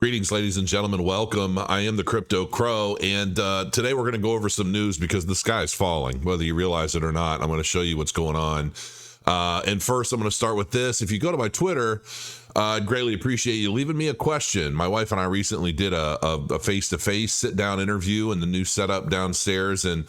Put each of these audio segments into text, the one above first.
Greetings, ladies and gentlemen. Welcome. I am the Crypto Crow, and today we're going to go over some news because the sky is falling, whether you realize it or not. I'm going to show you what's going on. And first, I'm going to start with this. If you go to my Twitter, I'd greatly appreciate you leaving me a question. My wife and I recently did a face-to-face sit-down interview in the new setup downstairs, and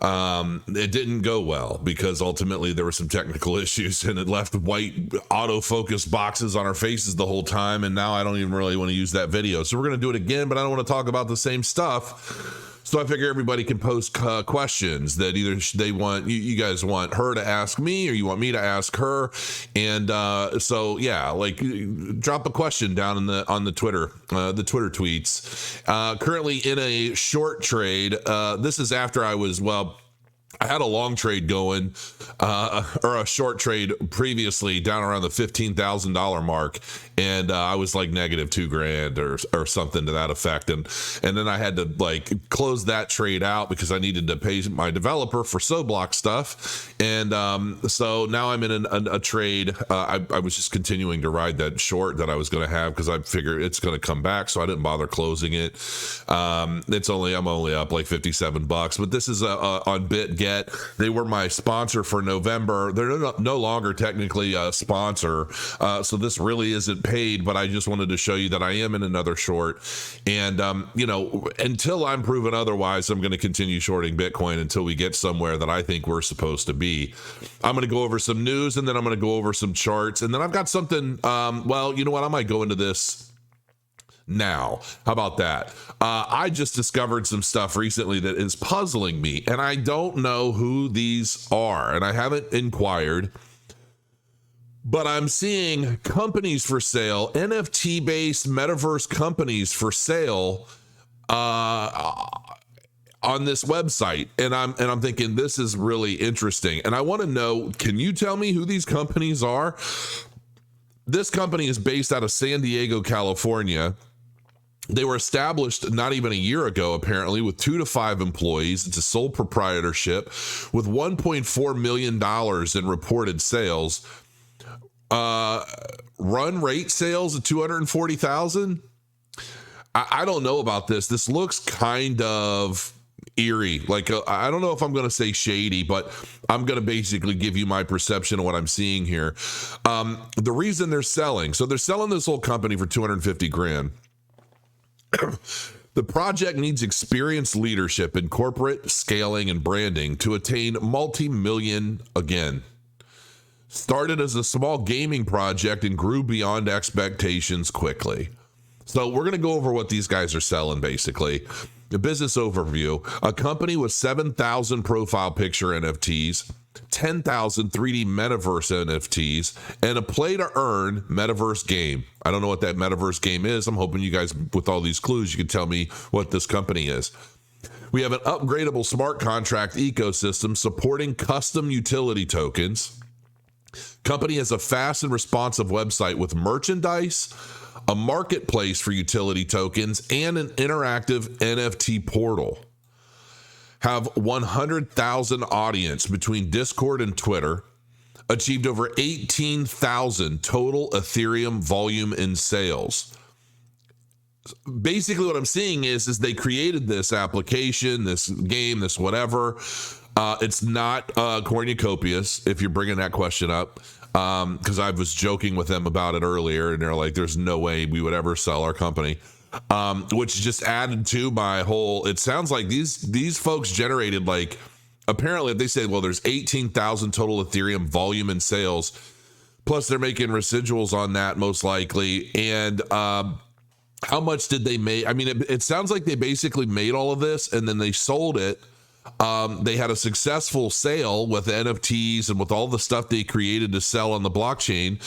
it didn't go well because ultimately there were some technical issues, and it left white autofocus boxes on our faces the whole time, and now I don't even really want to use that video. So we're going to do it again, but I don't want to talk about the same stuff. So I figure everybody can post questions that either they want, you guys want her to ask me, or you want me to ask her. And so yeah, like drop a question down on the Twitter tweets. Currently in a short trade. This is after I had a long trade going, or a short trade previously down around the $15,000 mark, and I was like negative $2,000 or something to that effect, and then I had to like close that trade out because I needed to pay my developer for Soblock stuff, and so now I'm in a trade. I was just continuing to ride that short that I was going to have because I figured it's going to come back, so I didn't bother closing it. I'm only up like $57, but this is on BitGet. They were my sponsor for November. They're no longer technically a sponsor, so this really isn't paid, but I just wanted to show you that I am in another short, and until I'm proven otherwise, I'm going to continue shorting Bitcoin until we get somewhere that I think we're supposed to be. I'm going to go over some news, and then I'm going to go over some charts, and then I've got something, well, you know what, I might go into this now. How about that? I just discovered some stuff recently that is puzzling me, and I don't know who these are, and I haven't inquired, but I'm seeing companies for sale, NFT-based metaverse companies for sale on this website, and I'm thinking this is really interesting, and I want to know, can you tell me who these companies are? This company is based out of San Diego, California. They were established not even a year ago, apparently, with 2 to 5 employees. It's a sole proprietorship with $1.4 million in reported sales. Run rate sales of 240,000. I don't know about this. This looks kind of eerie. Like, I don't know if I'm going to say shady, but I'm going to basically give you my perception of what I'm seeing here. The reason they're selling this whole company for 250 grand. The project needs experienced leadership in corporate scaling and branding to attain multi-million again. Started as a small gaming project and grew beyond expectations quickly. So we're going to go over what these guys are selling, basically. The business overview: a company with 7,000 profile picture NFTs, 10,000 3D metaverse NFTs, and a play to earn metaverse game. I don't know what that metaverse game is. I'm hoping you guys, with all these clues, you can tell me what this company is. We have an upgradable smart contract ecosystem supporting custom utility tokens. Company has a fast and responsive website with merchandise, a marketplace for utility tokens, and an interactive NFT portal. Have 100,000 audience between Discord and Twitter. Achieved over 18,000 total Ethereum volume in sales. Basically what I'm seeing is they created this application, this game, this whatever. It's not cornucopious, if you're bringing that question up. Because I was joking with them about it earlier, and they're like, there's no way we would ever sell our company. Which just added to my whole, it sounds like these folks generated, like, apparently they say, well, there's 18,000 total Ethereum volume in sales, plus they're making residuals on that most likely. And how much did they make? I mean, it sounds like they basically made all of this and then they sold it. They had a successful sale with NFTs and with all the stuff they created to sell on the blockchain,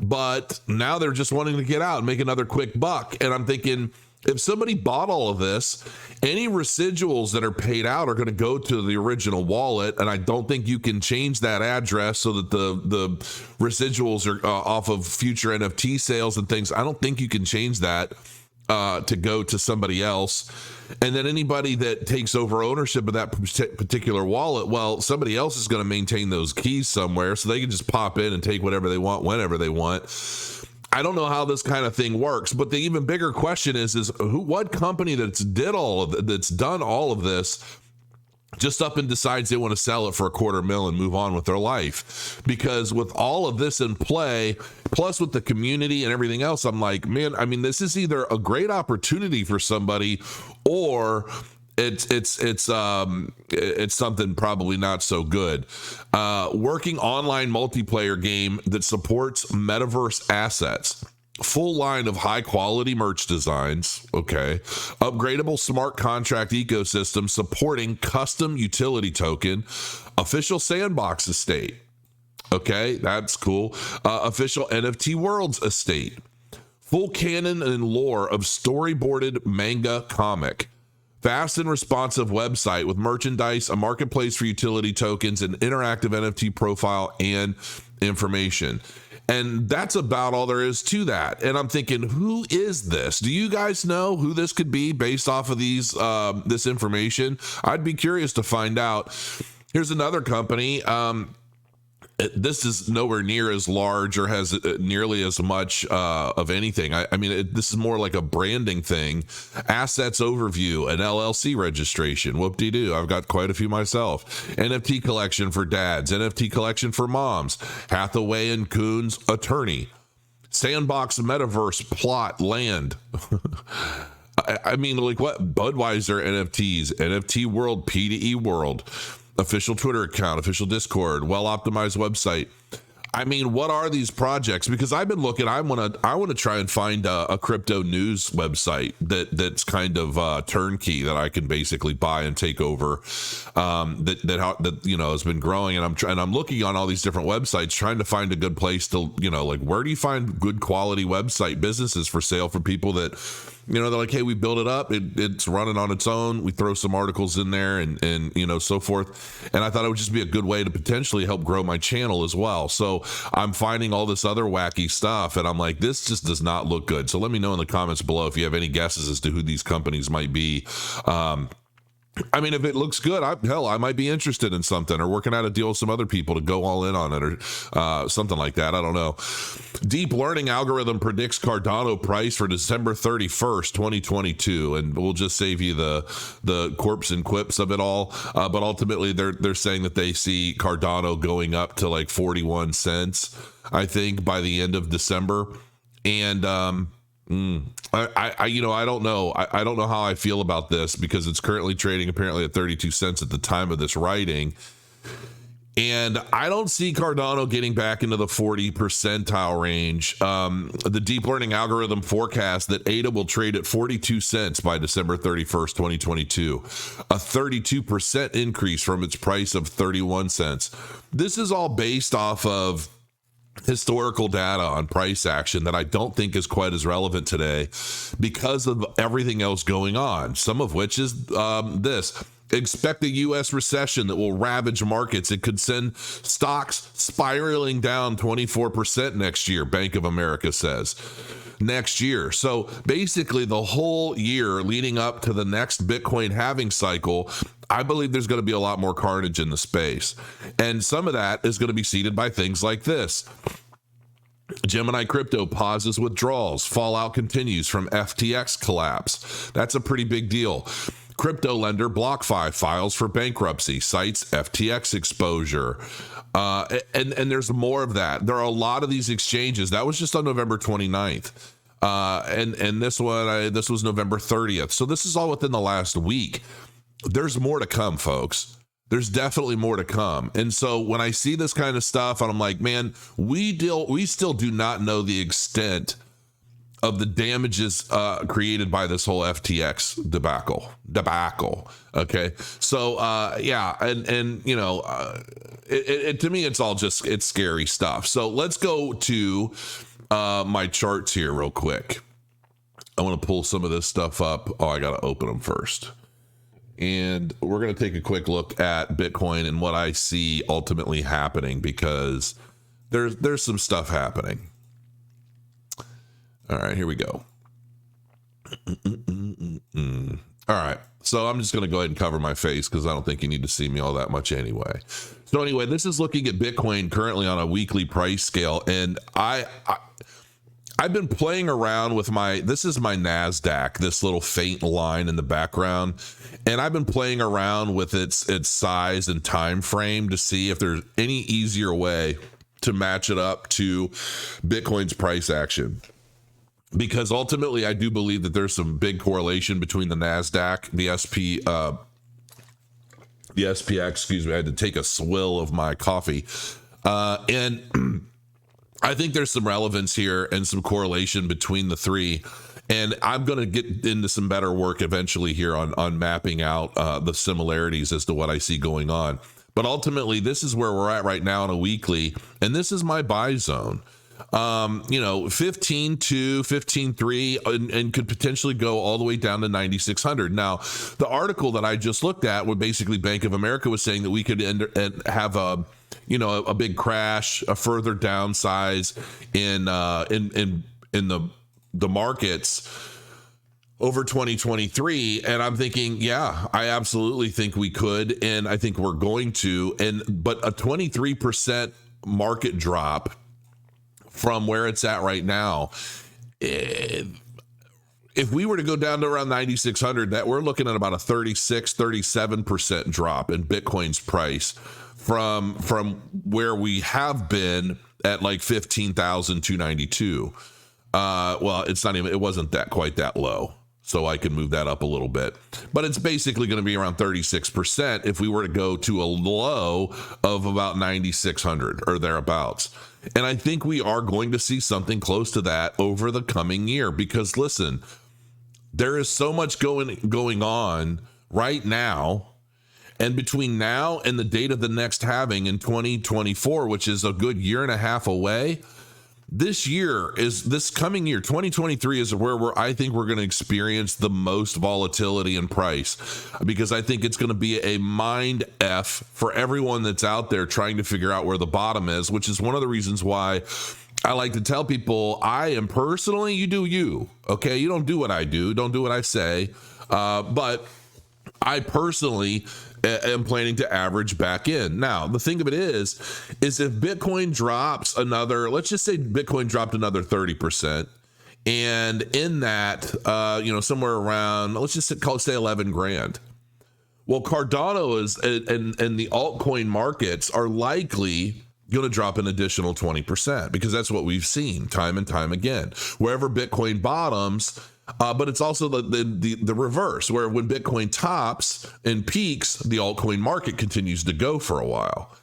but now they're just wanting to get out and make another quick buck. And I'm thinking, if somebody bought all of this, any residuals that are paid out are going to go to the original wallet, and I don't think you can change that address so that the residuals are off of future NFT sales and things. I don't think you can change that to go to somebody else. And then anybody that takes over ownership of that particular wallet, well, somebody else is going to maintain those keys somewhere, so they can just pop in and take whatever they want whenever they want. I don't know how this kind of thing works, but the even bigger question is what company that's done all of this just up and decides they want to sell it for $250,000 and move on with their life? Because with all of this in play, plus with the community and everything else, I'm like, man, I mean, this is either a great opportunity for somebody, or it's something probably not so good. Working online multiplayer game that supports metaverse assets. Full line of high quality merch designs. Okay. Upgradable smart contract ecosystem supporting custom utility token. Official sandbox estate. Okay. That's cool. Official NFT worlds estate. Full canon and lore of storyboarded manga comic. Fast and responsive website with merchandise, a marketplace for utility tokens, an interactive NFT profile, and information. And that's about all there is to that. And I'm thinking, who is this? Do you guys know who this could be based off of this information? I'd be curious to find out. Here's another company. This is nowhere near as large or has nearly as much of anything. I mean, this is more like a branding thing. Assets overview, an LLC registration. Whoop-de-doo. I've got quite a few myself. NFT collection for dads. NFT collection for moms. Hathaway and Coons attorney. Sandbox metaverse plot land. I mean, like what? Budweiser NFTs. NFT world, P2E world. Official Twitter account, official Discord, well-optimized website. I mean, what are these projects? Because I've been looking, I want to try and find a crypto news website that's kind of turnkey that I can basically buy and take over. That you know has been growing, and I'm looking on all these different websites, trying to find a good place to, you know, like, where do you find good quality website businesses for sale for people that, you know, they're like, hey, we built it up. It's running on its own. We throw some articles in there and you know, so forth. And I thought it would just be a good way to potentially help grow my channel as well. So I'm finding all this other wacky stuff, and I'm like, this just does not look good. So let me know in the comments below if you have any guesses as to who these companies might be. I mean, if it looks good, I might be interested in something, or working out a deal with some other people to go all in on it, or something like that. I don't know. Deep learning algorithm predicts Cardano price for December 31st, 2022. And we'll just save you the corpse and quips of it all. But ultimately, they're saying that they see Cardano going up to like 41 cents, I think, by the end of December. And, I don't know. I don't know how I feel about this, because it's currently trading apparently at 32 cents at the time of this writing. And I don't see Cardano getting back into the 40 percentile range. The deep learning algorithm forecasts that ADA will trade at 42 cents by December 31st, 2022, a 32% increase from its price of 31 cents. This is all based off of historical data on price action that I don't think is quite as relevant today because of everything else going on, some of which is this. Expect a U.S. recession that will ravage markets. It could send stocks spiraling down 24% next year, Bank of America says. Next year. So basically the whole year leading up to the next Bitcoin halving cycle, I believe there's going to be a lot more carnage in the space. And some of that is going to be seeded by things like this. Gemini Crypto pauses withdrawals. Fallout continues from FTX collapse. That's a pretty big deal. Crypto lender BlockFi files for bankruptcy, cites FTX exposure. And there's more of that. There are a lot of these exchanges. That was just on November 29th. And this one, this was November 30th. So this is all within the last week. There's more to come, folks. There's definitely more to come. And so when I see this kind of stuff, and I'm like, man, we still do not know the extent of the damages created by this whole FTX debacle. Okay. So, yeah. And you know, to me, it's all just, it's scary stuff. So let's go to my charts here real quick. I want to pull some of this stuff up. Oh, I got to open them first. And we're going to take a quick look at Bitcoin and what I see ultimately happening, because there's some stuff happening. All right, here we go. All right, so I'm just going to go ahead and cover my face because I don't think you need to see me all that much anyway. So anyway, this is looking at Bitcoin currently on a weekly price scale, and I I've been playing around with this is my NASDAQ, this little faint line in the background. And I've been playing around with its size and time frame to see if there's any easier way to match it up to Bitcoin's price action. Because ultimately, I do believe that there's some big correlation between the NASDAQ, the SPX, excuse me, I had to take a swill of my coffee. And I think there's some relevance here and some correlation between the three. And I'm going to get into some better work eventually here on mapping out the similarities as to what I see going on. But ultimately, this is where we're at right now on a weekly, and this is my buy zone. 15.2, 15.3, and could potentially go all the way down to 9,600. Now, the article that I just looked at, where basically Bank of America was saying that we could have a big crash, a further downsize in the markets over 2023. And I'm thinking, yeah, I absolutely think we could, and I think we're going to. But a 23% market drop from where it's at right now, if we were to go down to around 9,600, that we're looking at about a 37% drop in Bitcoin's price from where we have been at like 15,292. Well, it wasn't quite that low. So I can move that up a little bit, but it's basically going to be around 36% if we were to go to a low of about 9,600 or thereabouts. And I think we are going to see something close to that over the coming year, because listen, there is so much going on right now. And between now and the date of the next halving in 2024, which is a good year and a half away, this coming year, 2023, is where I think we're going to experience the most volatility in price, because I think it's going to be a mind F for everyone that's out there trying to figure out where the bottom is, which is one of the reasons why I like to tell people, I am personally, you do you, okay? You don't do what I do, don't do what I say, but I personally am planning to average back in. Now, the thing of it is if Bitcoin drops another, let's just say Bitcoin dropped another 30%, and in that, somewhere around, let's just say 11 grand. Well, Cardano and the altcoin markets are likely going to drop an additional 20%, because that's what we've seen time and time again. Wherever Bitcoin bottoms, but it's also the reverse, where when Bitcoin tops and peaks, the altcoin market continues to go for a while,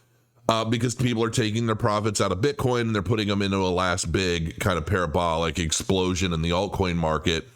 because people are taking their profits out of Bitcoin and they're putting them into a last big kind of parabolic explosion in the altcoin market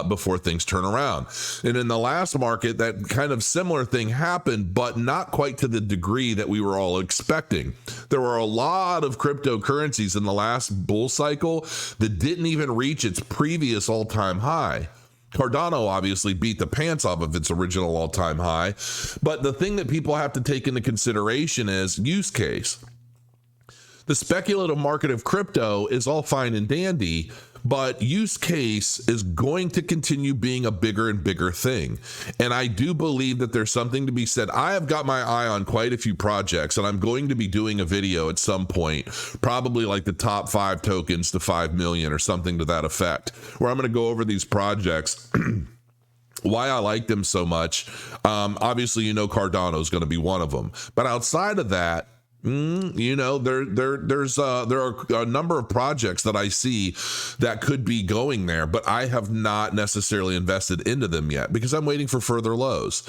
before things turn around. And in the last market, that kind of similar thing happened, but not quite to the degree that we were all expecting. There were a lot of cryptocurrencies in the last bull cycle that didn't even reach its previous all-time high. Cardano obviously beat the pants off of its original all-time high, but the thing that people have to take into consideration is use case. The speculative market of crypto is all fine and dandy, but use case is going to continue being a bigger and bigger thing. And I do believe that there's something to be said. I have got my eye on quite a few projects, and I'm going to be doing a video at some point, probably like the top 5 tokens to 5 million or something to that effect, where I'm going to go over these projects, why I like them so much. Obviously, Cardano is going to be one of them. But outside of that, there are a number of projects that I see that could be going there, but I have not necessarily invested into them yet because I'm waiting for further lows.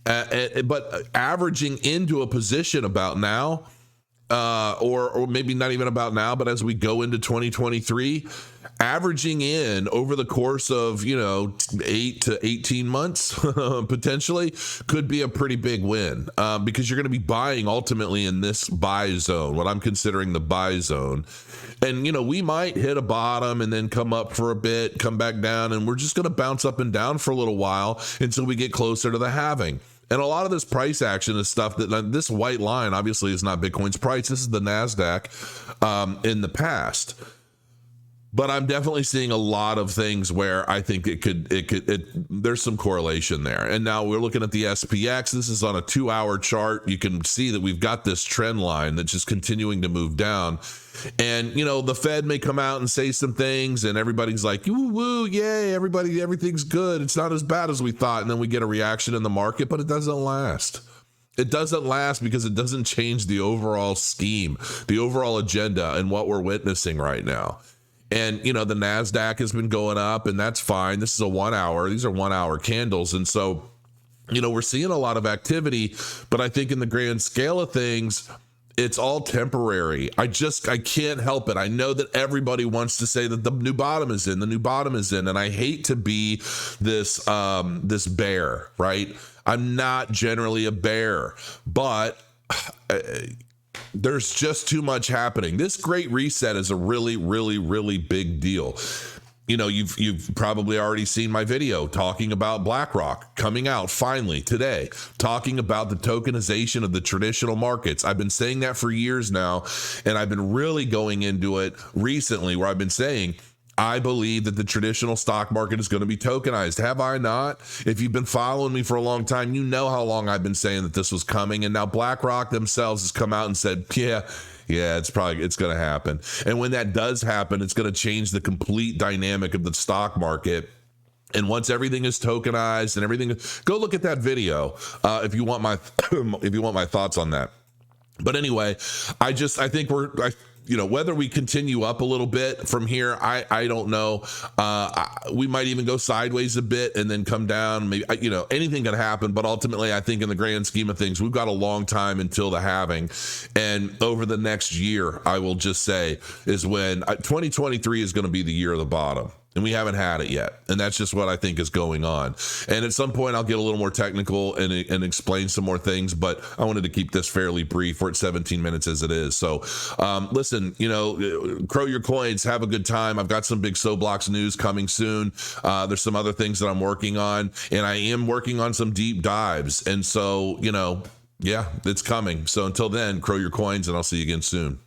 But averaging into a position about now, or maybe not even about now, but as we go into 2023, averaging in over the course of 8 to 18 months potentially could be a pretty big win, because you're going to be buying ultimately in this buy zone, what I'm considering the buy zone. And we might hit a bottom and then come up for a bit, come back down, and we're just going to bounce up and down for a little while until we get closer to the halving. And a lot of this price action is stuff that this white line obviously is not Bitcoin's price. This is the NASDAQ in the past. But I'm definitely seeing a lot of things where I think there's some correlation there. And now we're looking at the SPX. This is on a 2-hour chart. You can see that we've got this trend line that's just continuing to move down. And, the Fed may come out and say some things and everybody's like, woo, woo, yay, everything's good. It's not as bad as we thought. And then we get a reaction in the market, but it doesn't last. It doesn't last because it doesn't change the overall scheme, the overall agenda, and what we're witnessing right now. And, the NASDAQ has been going up, and that's fine. This is a 1 hour. These are 1 hour candles. And so, we're seeing a lot of activity, but I think in the grand scale of things, it's all temporary. I can't help it. I know that everybody wants to say that the new bottom is in, and I hate to be this bear, right? I'm not generally a bear, but there's just too much happening. This great reset is a really, really, really big deal. You've probably already seen my video talking about BlackRock coming out finally today, talking about the tokenization of the traditional markets. I've been saying that for years now, and I've been really going into it recently where I've been saying, I believe that the traditional stock market is going to be tokenized. Have I not? If you've been following me for a long time, you know how long I've been saying that this was coming. And now BlackRock themselves has come out and said, yeah, it's going to happen. And when that does happen, it's going to change the complete dynamic of the stock market. And once everything is tokenized and everything, go look at that video if you want my thoughts on that. But anyway, I think whether we continue up a little bit from here, I don't know. We might even go sideways a bit and then come down. Maybe, anything can happen. But ultimately, I think in the grand scheme of things, we've got a long time until the halving. And over the next year, I will just say, is when 2023 is going to be the year of the bottom. And we haven't had it yet. And that's just what I think is going on. And at some point, I'll get a little more technical and explain some more things. But I wanted to keep this fairly brief. We're at 17 minutes as it is. So listen, crow your coins. Have a good time. I've got some big SoBlocks news coming soon. There's some other things that I'm working on. And I am working on some deep dives. And so, yeah, it's coming. So until then, crow your coins, and I'll see you again soon.